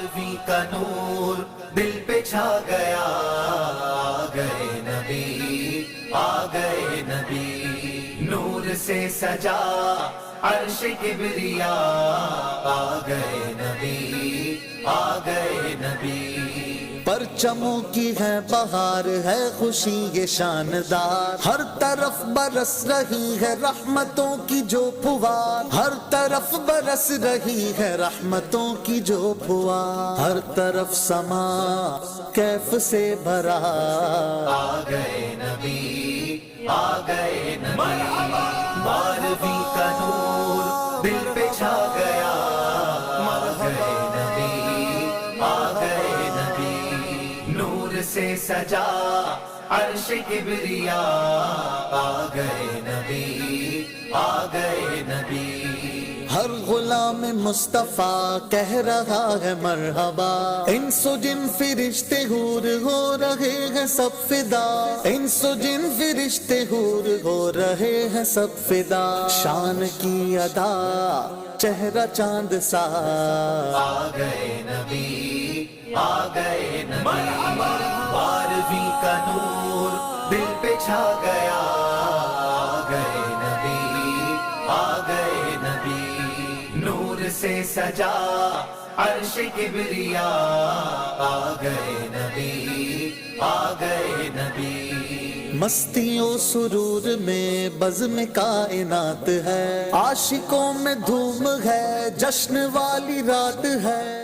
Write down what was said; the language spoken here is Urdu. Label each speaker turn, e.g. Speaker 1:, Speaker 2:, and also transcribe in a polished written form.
Speaker 1: 12ویں کا نور دل پہ چھا گیا، آ گئے نبی، آ گئے نبی، نور سے سجا عرش کبریا، آ گئے نبی، آ گئے نبی۔
Speaker 2: پرچموں کی ہے بہار، ہے خوشی یہ شاندار، ہر طرف برس رہی ہے رحمتوں کی جو پھوار، ہر طرف برس رہی ہے رحمتوں کی جو پھوار، ہر طرف سما کیف سے بھرا،
Speaker 1: آ گئے نبی، آ گئے نبی، 12ویں کا نور دل پہ چھا گیا، آ گئے نبی، آ گئے نبی، نور سے سجا عرش کبریا، آ گئے نبی، آ گئے نبی۔
Speaker 2: ہر غلام مصطفیٰ کہہ رہا ہے مرحبا، انس و جن فرشتے حور ہو رہے ہیں سب فدا، انس و جن فرشتے حور ہو رہے ہیں سب فدا، شان کی ادا چہرہ چاند سا،
Speaker 1: آ گئے نبی، آ گئے نبی، 12ویں کا نور دل پہ چھا گیا، آ گئے نبی، آ گئے نبی، نور سے سجا عرش کبریا، آ گئے نبی، آ گئے نبی۔
Speaker 2: مستی و سرور میں بزم کائنات ہے، عاشقوں میں دھوم ہے، جشن والی رات ہے،